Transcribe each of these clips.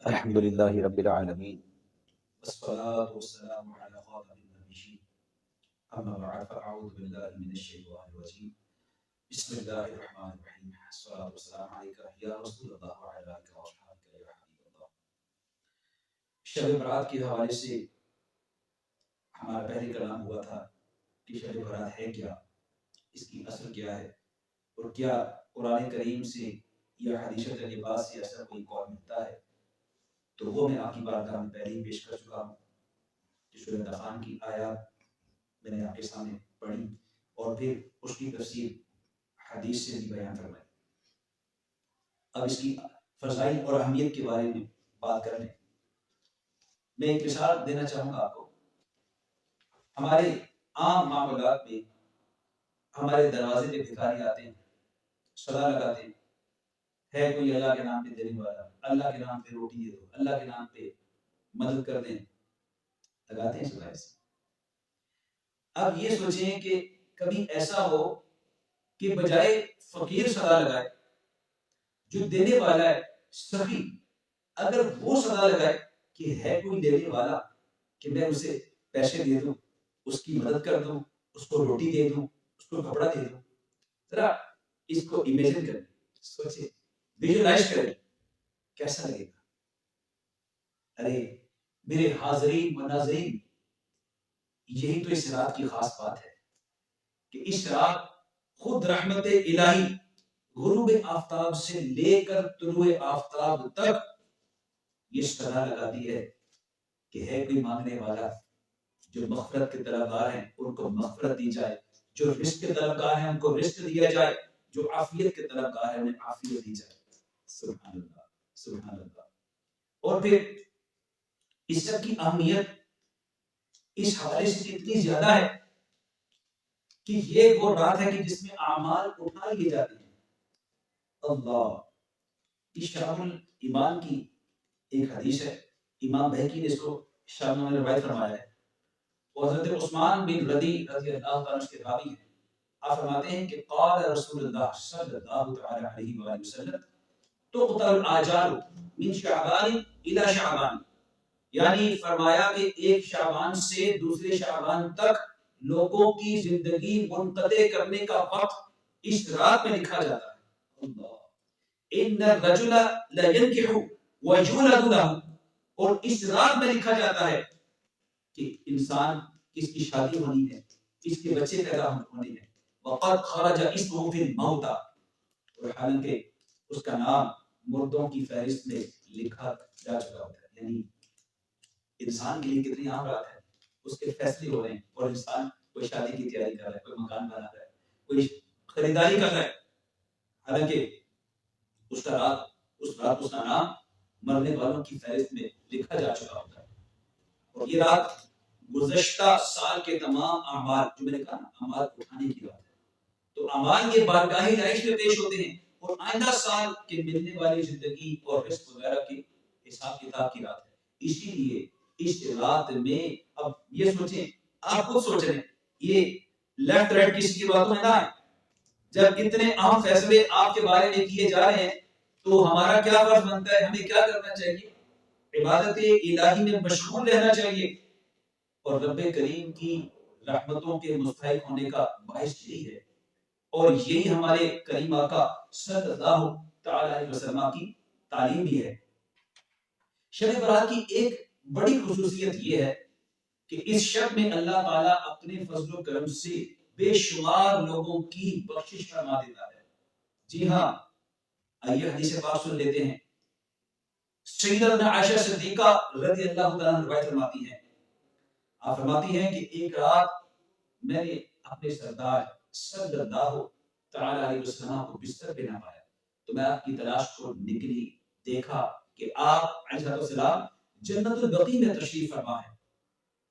الحمد للہ رب العالمین والصلاة والسلام على خاتم النبیین اما بعد فاعوذ باللہ من الشیطان الرجیم بسم اللہ الرحمن الرحیم الصلاة والسلام علیکہ یا رسول اللہ وعلی آلہ واصحابہ یا حبیب اللہ۔ شب برات کے حوالے سے ہمارا پہلے کلام ہوا تھا کہ شب برات ہے کیا، اس کی اصل کیا ہے، اور کیا قرآن کریم سے یا حدیث لباس سے ایسا کوئی قول ملتا ہے۔ تو وہ میں آپ کی بارگاہ میں پہلے ہی پیش کر چکا ہوں کہ سورہ دخان کی آیات میں نے آپ کے سامنے پڑھی اور پھر اس کی تفسیر حدیث سے بھی بیان فرمائی۔ اب اس کی فضائل اور اہمیت کے بارے میں بات کرنے میں ایک مثال دینا چاہوں گا آپ کو۔ ہمارے عام معاملات میں ہمارے دروازے پہ بھکاری آتے ہیں، صدا لگاتے ہیں، ہے کوئی اللہ کے نام پہ دینے والا، اللہ کے نام پہ روٹی دے دو، اللہ کے نام پہ مدد کر دیں، لگاتے ہیں صدا ایسے۔ اب یہ سوچیں کہ کبھی ایسا ہو کہ بجائے فقیر صدا لگائے، جو دینے والا ہے سخی، اگر وہ صدا لگائے کہ ہے کوئی دینے والا، کہ میں اسے پیسے دے دوں، اس کی مدد کر دوں، اس کو روٹی دے دوں، اس کو کپڑا دے دوں، ذرا اس کو امیجن کریں، سوچیں، ویژولائز کریں، کیسا لگے گا۔ ارے میرے حاضرین و ناظرین، یہی تو اس رات کی خاص بات ہے کہ اس رات خود رحمت الہی غروب آفتاب سے لے کر طلوع آفتاب تک یہ صدا لگاتی ہے کہ ہے کوئی مانگنے والا، جو مغفرت کے طلبگار ہیں ان کو مغفرت دی جائے، جو رزق کے طلبگار ہیں ان کو رزق دیا جائے، جو عافیت کے طلبگار ہیں انہیں عافیت دی جائے۔ سبحان اللہ، سبحان اللہ۔ اور پھر اس سب کی اہمیت اس حوالے سے اتنی زیادہ ہے کہ یہ وہ رات ہے کہ جس میں اعمال اٹھا لیے جاتے ہیں۔ اللہ، اس شعب الایمان کی ایک حدیث ہے، امام بہقی نے اس کو شعب میں روایت فرمایا ہے، اور حضرت عثمان بن رضی رضی اللہ تعالیٰ عنہ کے راوی ہیں۔ آپ فرماتے ہیں کہ قال رسول اللہ صلی اللہ تعالی علیہ وآلہ وسلم تقطع الاجال من شعبان الى شعبان، یعنی فرمایا کہ ایک شعبان سے دوسرے شعبان تک لوگوں کی زندگی منقطع کرنے کا وقت اس رات میں لکھا جاتا ہے۔ اللہ، ان الرجل لا ينكح ويولد له، اور اس رات میں لکھا جاتا ہے کہ انسان کس کی شادی ہونی ہے، اس کے بچے پیدا ہونے ہیں۔ وقد خرج اسمه في الموتى، اور حالانکہ اس کا نام مردوں کی فہرست میں لکھا جا چکا ہوتا ہے۔ یعنی انسان کے لیے کتنی عام رات ہے، اس کے فیصلے ہو رہے ہیں، اور انسان کوئی شادی کی تیاری کر رہا ہے، کوئی مکان بنا رہا ہے، کوئی خریداری کر رہا ہے، حالانکہ اس رات اس کا نام مرنے والوں کی فہرست میں لکھا جا چکا ہوتا ہے۔ اور یہ رات گزشتہ سال کے تمام اعمال، جو میں نے کہا نا اعمال اٹھانے کی رات ہے، تو اعمال یہ بارگاہ رئیس میں پیش ہوتے ہیں، اور آئندہ سال کے ملنے والی زندگی اور رزق وغیرہ کے حساب کتاب کی رات ہے۔ اسی لیے اس رات میں، اب یہ سوچیں، آپ خود سوچ رہے ہیں، یہ لیفٹ رائٹ کسی کی باتوں میں نہ آئے، جب اتنے اہم فیصلے آپ کے بارے میں کیے جا رہے ہیں تو ہمارا کیا فرض بنتا ہے، ہمیں کیا کرنا چاہیے؟ عبادت الہی میں مشغول رہنا چاہیے، اور رب کریم کی رحمتوں کے مستحق ہونے کا باعث یہی ہے، اور یہی ہمارے کریم آقا صلی اللہ تعالی علیہ وسلم کی تعلیم بھی ہے۔ شب برات کی ایک بڑی خصوصیت یہ ہے کہ اس شب میں اللہ تعالیٰ اپنے فضل و کرم سے بے شمار لوگوں کی بخشش فرما دیتا ہے۔ جی ہاں، آئیے حدیث پاک سن لیتے ہیں۔ سیدتنا عائشہ صدیقہ رضی اللہ تعالیٰ عنہ روایت فرماتی ہیں، آپ فرماتی ہیں کہ ایک رات میں نے اپنے سردار صلی اللہ تعالی علیہ وسلم کو بستر پہ نہ پایا، تو میں آپ کی تلاش کو نکلی، دیکھا کہ آپ علیہ السلام جنت البقیع میں تشریف فرما ہے،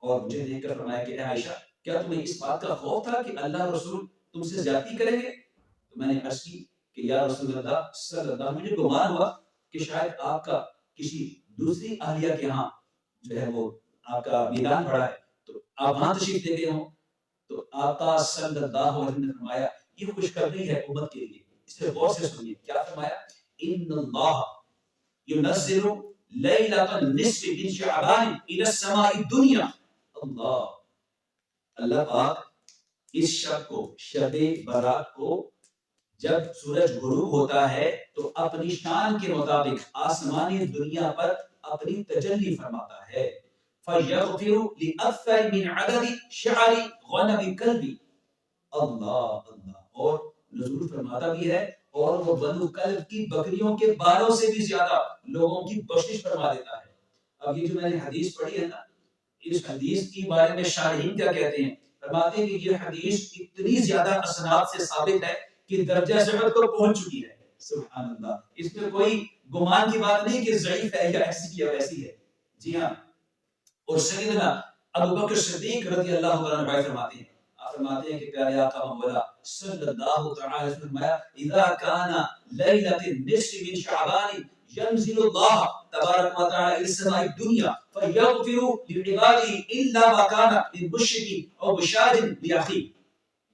اور مجھے دیکھ کر فرمایا کہ اے عائشہ، کیا تمہیں اس بات کا خوف تھا کہ اللہ رسول تم سے زیادتی کریں گے؟ تو میں نے عرض کی کہ یا رسول اللہ صلی اللہ علیہ وسلم، مجھے گمان ہوا کہ شاید آپ کا کسی دوسری اہلیہ کے ہاں جو ہے وہ آپ کا میدان پڑا ہے، تو آپ وہاں تشریف لے گئے ہوں۔ تو آقا صلی اللہ علیہ وسلم نے فرمایا یہ خوشخبری ہے امت کے لیے، اس سے غور سے سنیے، کیا فرمایا؟ ان اللہ ينزل لیلۃ النصف من شعبان الی السماء الدنیا. اللہ پاک اس شب کو، شب برات کو، جب سورج غروب ہوتا ہے تو اپنی شان کے مطابق آسمانی دنیا پر اپنی تجلی فرماتا ہے. فَيَغْفِرُ لِأَكْثَرِ مِنْ عَدَدِ شَعَرِ غَنَمِ كَلْبِ. اللہ اللہ، اور نزول فرماتا بھی ہے اور وہ بنو کلب کی بکریوں کے بالوں سے بھی زیادہ لوگوں کی بخشش فرما دیتا ہے. اب یہ جو میں نے حدیث پڑھی ہے نا، اس حدیث کے بارے میں شارحین کیا کہتے ہیں؟ فرماتے ہیں کہ یہ حدیث اتنی زیادہ اسناد سے ثابت ہے کہ درجہ صحت کو پہنچ چکی ہے. سبحان اللہ، اس میں کوئی گمان کی بات نہیں کہ ضعیف ہے یا ایسی یا ویسی ہے. جی ہاں. اور سیدنا ابو بکر صدیق رضی اللہ تعالیٰ عنہ فرماتے ہیں، فرماتے ہیں کہ پیارے آقا مولا صلی اللہ تعالی علیہ وسلم فرمایا اذا کان لیلۃ النصف من شعبان ينزل الله تبارك وتعالى الى السماء الدنيا فيغفر لعباده الا ما كان من مشرك او بشار لاخيه.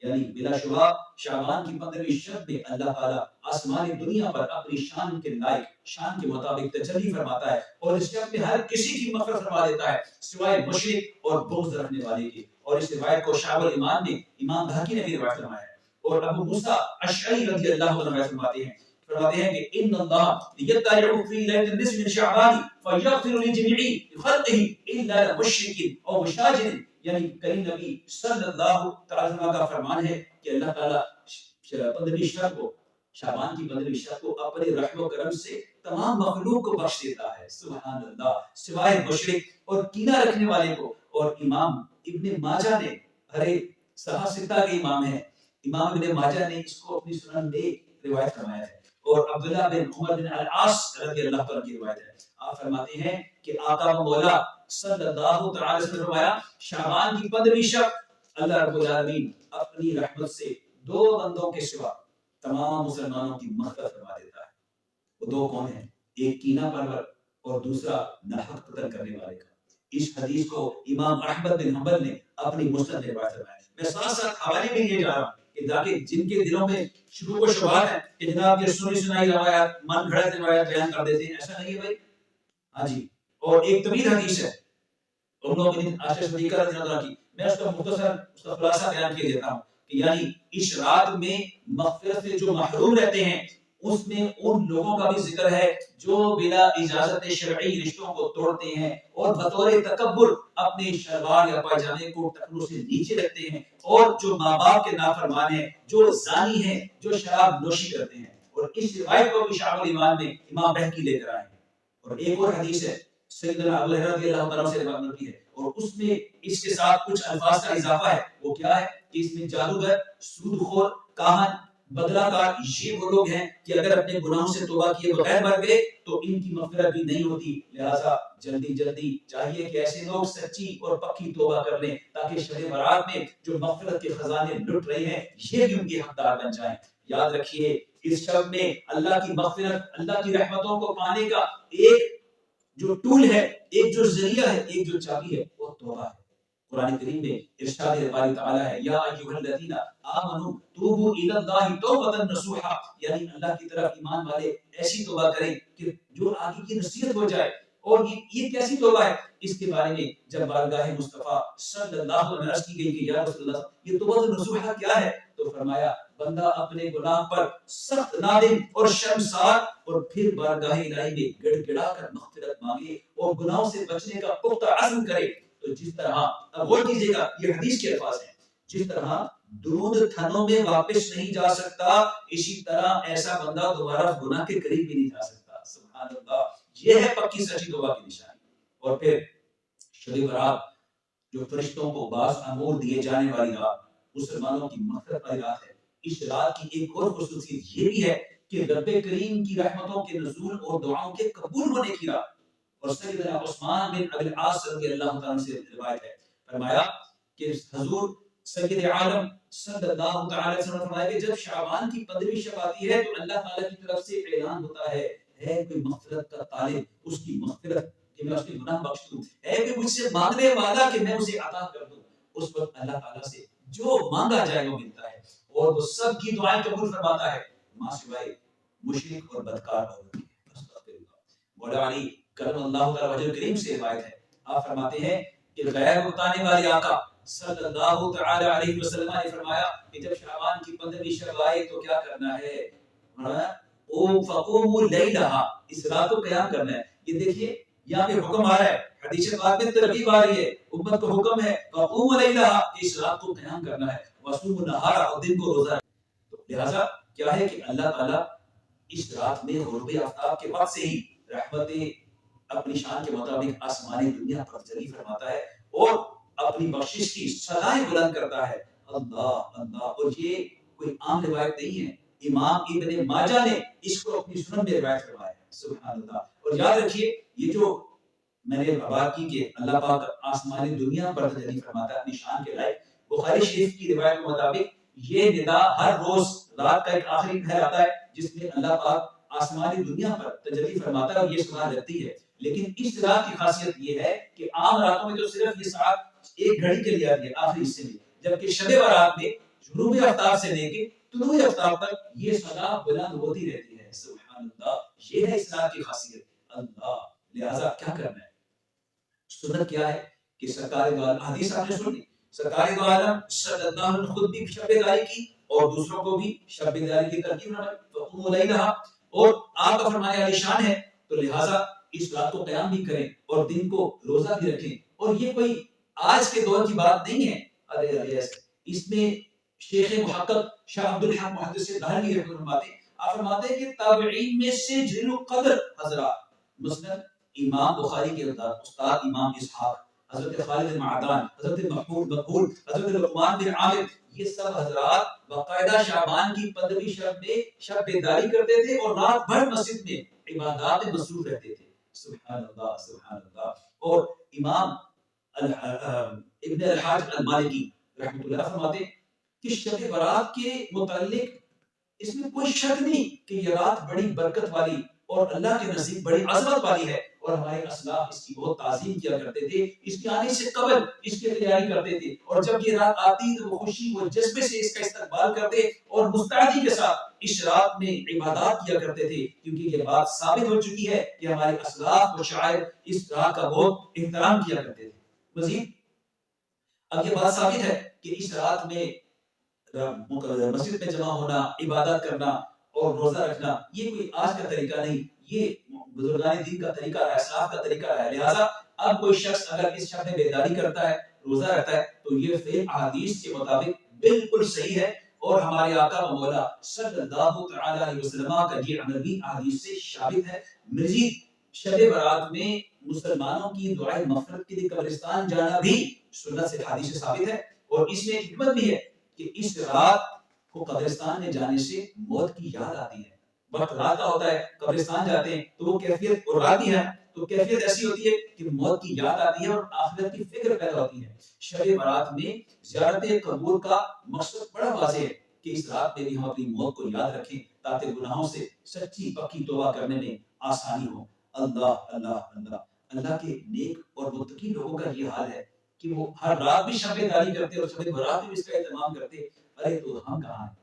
یعنی بلا شبہ شعبان کی 15ویں شب میں اللہ تعالیٰ آسمانی دنیا پر اپنی شان کے لائق، شان کے مطابق تجلی فرماتا ہے، اور اس شب میں ہر کسی کی مغفرت فرما دیتا ہے سوائے مشرک اور بغض رکھنے والے کی. اور اس روایت کو شعب الایمان میں امام بہقی نے بھی روایت فرمایا ہے. اور ابو موسیٰ اشعری رضی اللہ عنہ فرماتے ہیں کہ ان اللہ یطلع فی لیلۃ النصف من شعبان فیغفر لجمیع خلقہ الا لمشرک او مشاجر. یعنی کریم نبی صلی اللہ تعالی وسلم کا فرمان ہے کہ اللہ تعالیٰ 15ویں شب کو، شعبان کی 15ویں شب کو اپنے رحم و کرم سے تمام مخلوق کو بخش دیتا ہے. سبحان اللہ، سوائے مشرک اور کینہ رکھنے والے کو. اور امام ابن ماجہ نے، ارے صحاح ستہ کے امام ہیں، امام ابن ماجہ نے اس کو اپنی سنن میں روایت فرمایا ہے. اور عبداللہ بن عمر بن العاص رضی اللہ عنہ کی روایت ہے. آپ فرماتے ہیں کہ آقا و مولا صلی اللہ تعالی وسلم نے فرمایا شعبان کی 15ویں شب اللہ رب العالمین اپنی رحمت سے 2 بندوں کے سوا تمام مسلمانوں کی مغفرت فرما دیتا ہے. وہ 2 کون ہیں؟ ایک کینہ پرور اور دوسرا ناحق قتل کرنے والے کا. اس حدیث کو امام احمد بن حنبل نے اپنی مسند میں روایت فرمایا. میں ساتھ ساتھ حوالے بھی یہ جا رہا ہوں کہ تاکہ جن کے دلوں میں شکوک و شبہات ہیں کہ جناب یہ سنی سنائی روایات، من گھڑت روایات بیان کر دیتے ہیں، ایسا نہیں ہے بھائی. ہاں جی. اور ایک طویل حدیث ہے ان لوگوں نے عائشہ صدیقہ رضی اللہ عنہا کی، میں اس کا مختصر اس کا خلاصہ بیان کر دیتا ہوں کہ یعنی اس رات میں مغفرت سے جو محروم رہتے ہیں اس میں ان لوگوں کا بھی ذکر ہے جو بلا اجازت شرعی رشتوں کو توڑتے ہیں اور بطور تکبر اپنے شلوار یا پائجامے کو ٹخنوں سے نیچے رکھتے ہیں، اور جو ماں باپ کے نافرمان ہیں، جو زانی ہیں، جو شراب نوشی کرتے ہیں. اور اس روایت کو بھی شعب الایمان میں امام بہقی لے کر آئے ہیں. اور ایک اور حدیث ہے سیدنا ابو ہریرہ رضی اللہ عنہ سے روایت ہے، اور اس میں اس کے ساتھ کچھ الفاظ کا اضافہ ہے. وہ کیا ہے کہ اس میں جادوگر، سود خور، کاہن، بدلہ کار، یہ وہ لوگ ہیں کہ اگر اپنے گناہوں سے توبہ کیے بغیر مر گئے تو ان کی مغفرت بھی نہیں ہوتی. لہذا جلدی جلدی چاہیے کہ ایسے لوگ سچی اور پکی توبہ کر لیں تاکہ شب برات میں جو مغفرت کے خزانے لٹ رہے ہیں یہ بھی ان کے حقدار بن جائیں. یاد رکھیے اس شب میں اللہ کی مغفرت، اللہ کی رحمتوں کو پانے کا ایک جو ٹول ہے، ایک جو ذریعہ ہے، ایک جو چابی ہے وہ توبہ ہے. قرآن کریم میں ارشاد باری تعالیٰ ہے یا ایھا الذین آمنوا توبوا الی اللہ توبۃ نصوحا، یعنی اللہ کی طرف ایمان والے ایسی توبہ کریں کہ جو آگے کی نصیحت ہو جائے. اور یہ کیسی توبہ ہے؟ اس کے بارے میں جب بارگاہ مصطفیٰ صلی اللہ علیہ وسلم عرض کی گئی کہ یا رسول اللہ یہ توبۃ نصوحا کیا ہے، تو فرمایا بندہ اپنے گناہ پر سخت نادم اور شرمسار اور پھر بارگاہ الہی میں گڑ گڑا کر مغفرت مانگے اور گناہوں سے بچنے کا پختہ عزم کرے. تو جس طرح، اب غور کیجیے گا یہ حدیث کے الفاظ ہیں، جس طرح دودھ تھنوں میں واپس نہیں جا سکتا اسی طرح ایسا بندہ دوبارہ گناہ کے قریب بھی نہیں جا سکتا. سبحان اللہ، یہ ہے پکی سچی توبہ کی نشانی. اور پھر شب برات جو فرشتوں کو بعض امور دیے جانے والی رات، مسلمانوں کی مغفرت والی رات ہے. اس رات کی ایک اور خصوصیت یہ بھی ہے کہ رب کریم کی رحمتوں کے نزول اور دعاؤں کے قبول ہونے کی رات. اور سیدنا عثمان بن ابی العاص رضی اللہ تعالیٰ سے روایت ہے، فرمایا کہ حضور سید عالم صلی اللہ تعالی وسلم نے فرمایا کہ جب شعبان کی 15ویں شب آتی ہے تو اللہ تعالیٰ کی طرف سے اعلان ہوتا ہے کوئی مغفرت کا طالب، اس کی مغفرت کہ میں اس کے گناہ بخش دوں، کوئی مجھ سے مانگنے والا کہ میں اسے عطا کر دوں. اس وقت اللہ تعالیٰ سے جو مانگا جائے وہ ملتا ہے اور وہ سب کی دعائیں قبول فرماتا ہے ماں سوائے مشرک اور بدکار عورت کی. مولا علی کرم اللہ تعالی وجہ کریم سے روایت ہے، آپ فرماتے ہیں کہ غیب بتانے والے آقا صلی اللہ تعالی علیہ وسلم نے فرمایا کہ جب شعبان کی 15ویں شب آئے تو کیا کرنا ہے؟ او فقوموا لیلھا، اس رات کو قیام کرنا ہے۔ یہ دیکھیے یہاں پہ حکم آ رہا ہے، حدیث پاک میں ترغیب آ رہی ہے، امت کو حکم ہے فقوموا لیلھا، اس رات کو قیام کرنا ہے، وصوموا نہارا، اور دن کو روزہ رکھنا۔ تو لہذا کیا ہے کہ اللہ تعالیٰ اس رات میں غروب آفتاب کے وقت سے ہی رحمتیں اپنی شان کے مطابق آسمانی دنیا پر جاری فرماتا ہے اور اپنی بخشش کی سزائیں بلند کرتا ہے۔ اللہ اللہ، اور یہ کوئی عام روایت نہیں ہے، امام ابن ماجہ نے اس کو اپنی سنن میں روایت فرمایا ہے۔ سبحان اللہ۔ اور یاد رکھیے یہ جو میں نے بات کی کہ اللہ پاک آسمانی دنیا پر تجلی فرماتا ہے اپنی شان کے لائق، بخاری شریف کی روایت کے مطابق یہ ندا ہر روز رات کا ایک آخری پہر آتا ہے جس میں اللہ پاک آسمانی دنیا پر تجلی فرماتا ہے اور یہ سنا لگتی ہے۔ لیکن اس رات کی خاصیت یہ ہے کہ عام راتوں میں تو صرف یہ ساعت ایک گھڑی کے لیے آتی ہے آخری حصے میں، جبکہ شب برات میں غروب آفتاب سے لے کے طلوع آفتاب تک یہ صدا بلند ہوتی رہتی ہے۔ سبحان اللہ، یہ ہے اس رات کی خاصیت۔ اللہ، لہذا کیا کرنا ہے؟ سنت کیا ہے کہ سرکار دو عالم، حدیث آپ نے سنی، سرکار دو عالم صلی اللہ علیہ وسلم خود بھی شب بیداری کی اور دوسروں کو بھی شب بیداری کی ترغیب فرمائی، فقوموا لیلھا، اور آپ کا فرمایا علی شان ہے، تو لہٰذا اس رات کو قیام بھی کریں اور دن کو روزہ بھی رکھیں۔ اور یہ کوئی آج کے دور کی بات نہیں ہے، اس میں شیخ محقق شاہ عبد الحق محدث دہلوی رحمہ اللہ آپ فرماتے ہیں کہ تابعین میں سے جلیل القدر حضرات، مثلا امام بخاری کے استاد امام اسحاق، حضرت خالد المعدان، حضرت محمود مقبول، حضرت لقمان بن عامر، یہ سب حضرات باقاعدہ شعبان کی 15ویں شب میں شب بیداری کرتے تھے اور رات بھر مسجد میں عبادات میں مصروف رہتے تھے۔ سبحان اللہ سبحان اللہ۔ اور امام ابن الحاج المالکی رحمۃ اللہ فرماتے کہ شب برات کے متعلق اس میں کوئی شک نہیں کہ یہ رات بڑی برکت والی اور اللہ کے نزدیک بڑی عظمت والی ہے، اور ہمارے اسلاف اس کی بہت تعظیم کیا کرتے تھے، اس کے آنے سے قبل اس کی تیاری کرتے تھے، اور جب یہ رات آتی تو وہ خوشی و جذبے سے اس کا استقبال کرتے اور مستعدی کے ساتھ اس رات میں عبادات کیا کرتے تھے، کیونکہ یہ بات ثابت ہو چکی ہے کہ ہمارے اسلاف و شاعر اس رات کا بہت احترام کیا کرتے تھے۔ مزید اب یہ بات ثابت ہے کہ اس رات میں مسجد میں جمع ہونا، عبادت کرنا اور روزہ رکھنا یہ کوئی آج کا طریقہ نہیں، یہ بزرگان دین کا طریقہ ہے، اسلاف کا طریقہ ہے۔ لہٰذا اب کوئی شخص اگر اس شب میں بیداری کرتا ہے، روزہ رکھتا ہے، تو یہ فعل احادیث کے مطابق بالکل صحیح ہے، اور ہمارے آقا و مولا صلی اللہ تعالی علیہ وسلم کا یہ عمل بھی احادیث سے ثابت ہے۔ مزید شب برات میں مسلمانوں کی دعائے مغفرت کے لیے قبرستان جانا بھی سنت سے حدیث سے ثابت ہے، اور اس میں ایک حکمت بھی ہے کہ اس رات کو قبرستان میں جانے سے موت کی یاد آتی ہے۔ وقت رات کا ہوتا ہے، قبرستان جاتے ہیں تو وہ کیفیت، اور رات ہی ہے تو کیفیت ایسی ہوتی ہے کہ موت کی یاد آتی ہے اور آخرت کی فکر پیدا ہوتی ہے۔ شب برات میں زیارت قبور کا مقصد بڑا واضح ہے کہ اس رات میں بھی ہم اپنی موت کو یاد رکھیں تاکہ گناہوں سے سچی پکی توبہ کرنے میں آسانی ہو۔ اللہ اللہ اللہ، اللہ کے نیک اور متقی لوگوں کا یہ حال ہے کہ وہ ہر رات بھی شب بیداری کرتے اور شب برات بھی اس کا اہتمام کرتے۔ ارے تو ہم کہاں ہیں؟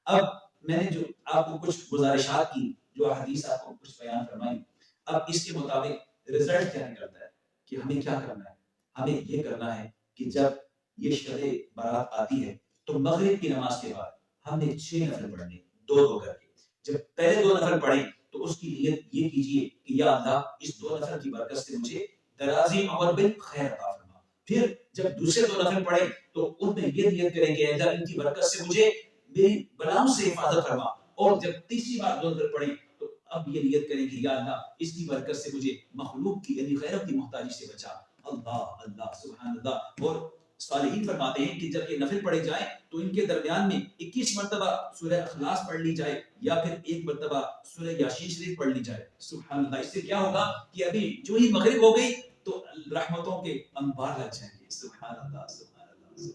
اب میں نے جو آپ کو کچھ گزارشات کی، جو حدیث آپ کو کچھ بیان فرمائی، اب اس کے مطابق رزلٹ کیا نکلتا ہے کہ ہمیں کیا کرنا ہے؟ ہمیں یہ کرنا ہے کہ جب یہ شب برات آتی ہے تو مغرب کی نماز کے بعد ہم نے 6 نفل پڑھنے، دو کر کے۔ جب پہلے 2 نفل پڑھیں تو اس کی نیت یہ کیجئے کہ یا اللہ اس 2 نفل کی برکت سے مجھے درازی عمر بالخیر عطا فرما۔ پھر جب دوسرے 2 نفل پڑھیں تو ان میں یہ نیت کریں کہ اللہ ان کی برکت سے مجھے میری بلاؤں سے حفاظت فرما، اور جب تیسری بار 2 نفل پڑھیں تو اب یہ نیت کریں کہ یا اللہ اس کی برکت سے مجھے مخلوق کی یعنی غیرت کی محتاجی سے بچا۔ اللہ اللہ سبحان اللہ۔ اور صالحین فرماتے ہیں کہ جب یہ نفل پڑھے جائیں تو ان کے درمیان میں 21 مرتبہ سورہ اخلاص پڑھ لی جائے یا پھر 1 مرتبہ سورہ یاسین شریف پڑھ لی جائے۔ سبحان اللہ۔ اس سے کیا ہوگا کہ ابھی جو ہی مغرب ہو گئی تو رحمتوں کے انبار لگ جائیں گے۔ سبحان اللہ سبحان اللہ۔